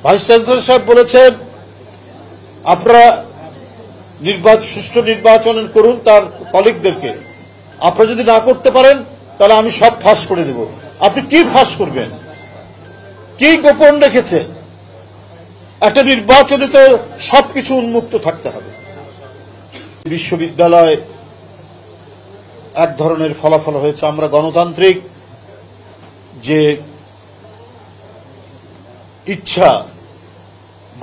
Vice chancellor সাহেব বলেছেন আপনারা সুষ্ঠু নির্বাচন করুন তার কলিগদেরকে, আপনারা যদি না করতে পারেন তাহলে আমি সব ফাঁস করে দেব। আপনি কি ফাঁস করবেন? কি গোপন রেখেছেন? একটা নির্বাচনে তো সবকিছু উন্মুক্ত থাকতে হবে। বিশ্ববিদ্যালয় এক ধরনের ফলাফল হয়েছে। আমরা গণতান্ত্রিক যে ইচ্ছা,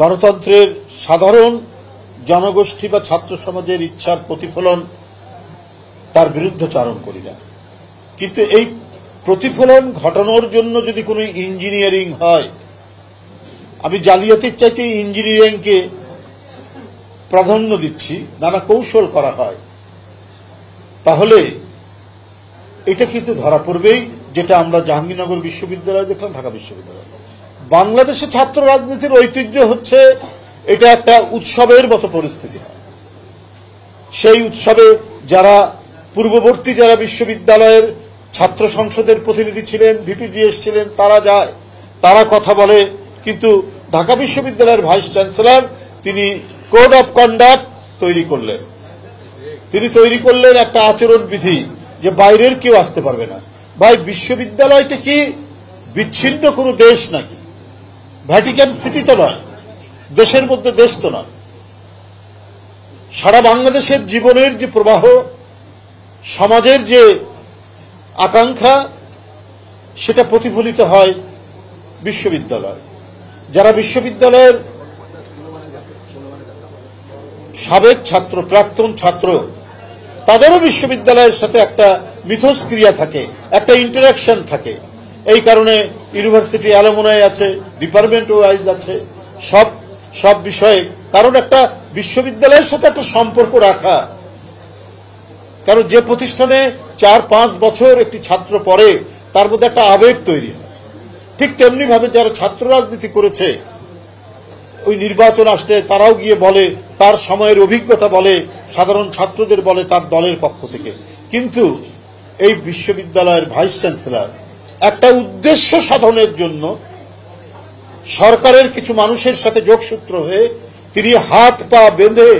গণতন্ত্রের সাধারণ জনগোষ্ঠী বা ছাত্র সমাজের ইচ্ছার প্রতিফলন, তার বিরুদ্ধচারণ করি না, কিন্তু এই প্রতিফলন ঘটানোর জন্য যদি কোনো ইঞ্জিনিয়ারিং হয়, আমি জালিয়াতির চাইতে ইঞ্জিনিয়ারিংকে প্রাধান্য দিচ্ছি, নানা কৌশল করা হয়, তাহলে এটা কিন্তু ধরা পড়বেই, যেটা আমরা জাহাঙ্গীরনগর বিশ্ববিদ্যালয়ে দেখলাম, ঢাকা বিশ্ববিদ্যালয়। বাংলাদেশে ছাত্র রাজনীতির ঐতিহ্য হচ্ছে এটা একটা উৎসবের মতো পরিস্থিতি। সেই উৎসবে যারা পূর্ববর্তী যারা বিশ্ববিদ্যালয়ের ছাত্র সংসদের প্রতিনিধি ছিলেন, ভিপিজিএস ছিলেন, তারা যায়, তারা কথা বলে, কিন্তু ঢাকা বিশ্ববিদ্যালয়ের ভাইস চ্যান্সেলর তিনি কোড অফ কন্ডাক্ট তৈরি করলেন। তিনি তৈরি করলেন একটা আচরণ বিধি, যে বাইরের কেউ আসতে পারবে না। ভাই, বিশ্ববিদ্যালয়টা কি বিচ্ছিন্ন কোনো দেশ নাকি? ভ্যাটিকান সিটি তো নয়, দেশের মধ্যে দেশ তো নয়। সারা বাংলাদেশের জীবনের যে প্রবাহ, সমাজের যে আকাঙ্ক্ষা, সেটা প্রতিফলিত হয় বিশ্ববিদ্যালয়। যারা বিশ্ববিদ্যালয়ের সাবেক ছাত্র, প্রাক্তন ছাত্র, তাদেরও বিশ্ববিদ্যালয়ের সাথে একটা মিথস্ক্রিয়া থাকে, একটা ইন্টারাকশন থাকে। এই কারণে ইউনিভার্সিটি অ্যালুমনাই আছে, ডিপার্টমেন্ট ওয়াইজ আছে, সব বিষয়ে, কারণ একটা বিশ্ববিদ্যালয়ের সাথে একটা সম্পর্ক রাখা। কারণ যে প্রতিষ্ঠানে 4-5 বছর একটি ছাত্র পড়ে, তার মধ্যে একটা আবেগ তৈরি হয়। ঠিক তেমনি ভাবে যারা ছাত্র রাজনীতি করেছে, ওই নির্বাচন আসলে তারাও গিয়ে বলে, তার সময়ের অভিজ্ঞতা বলে, সাধারণ ছাত্রদের বলে তার দলের পক্ষ থেকে। কিন্তু এই বিশ্ববিদ্যালয়ের ভাইস চ্যান্সেলর একটা উদ্দেশ্য সাধনের জন্য সরকারের কিছু মানুষের সাথে যোগসূত্র হয়ে তিনি হাত পা বেঁধে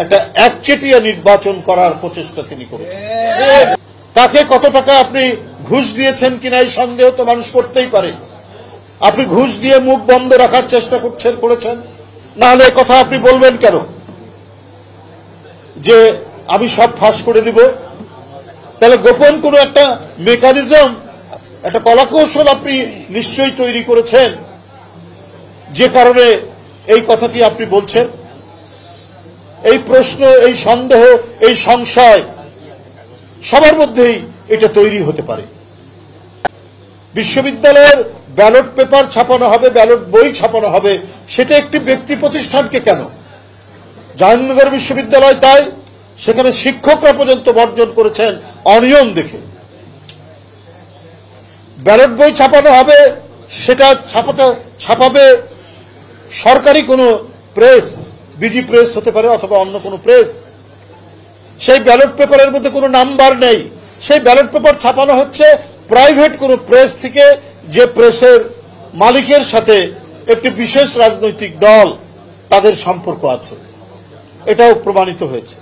একটা একচেটিয়া নির্বাচন করার প্রচেষ্টা তিনি করেছেন। তাকে কত টাকা আপনি ঘুষ দিয়েছেন কিনা এই সন্দেহ তো মানুষ করতেই পারে। আপনি ঘুষ দিয়ে মুখ বন্ধ রাখার চেষ্টা করেছেন, না হলে কথা আপনি বলবেন কেন যে আমি সব ফাঁস করে দিব? তাহলে গোপন কোনো একটা মেকানিজম, একটা কলাকৌশল আপনি নিশ্চয়ই তৈরি করেছেন, যে কারণে এই কথাটি আপনি বলছেন। এই প্রশ্ন, এই সন্দেহ, এই সংশয় সবার মধ্যেই এটা তৈরি হতে পারে। বিশ্ববিদ্যালয়ের ব্যালট পেপার ছাপানো হবে, ব্যালট বই ছাপানো হবে, সেটা একটি ব্যক্তি প্রতিষ্ঠানকে কেন? জাহাঙ্গীরনগর বিশ্ববিদ্যালয় তাই সেখানে শিক্ষকরা পর্যন্ত বর্জন করেছেন অনিয়ম দেখে। ব্যালট বই ছাপানো হবে, সেটা ছাপাবে সরকারি কোনো প্রেস, বিজি প্রেস হতে পারে অথবা অন্য কোনো প্রেস। সেই ব্যালট পেপারের মধ্যে কোনো নাম্বার নেই। সেই ব্যালট পেপার ছাপানো হচ্ছে প্রাইভেট কোনো প্রেস থেকে, যে প্রেসের মালিকের সাথে একটি বিশেষ রাজনৈতিক দল, তাদের সম্পর্ক আছে। এটাও প্রমাণিত হয়েছে।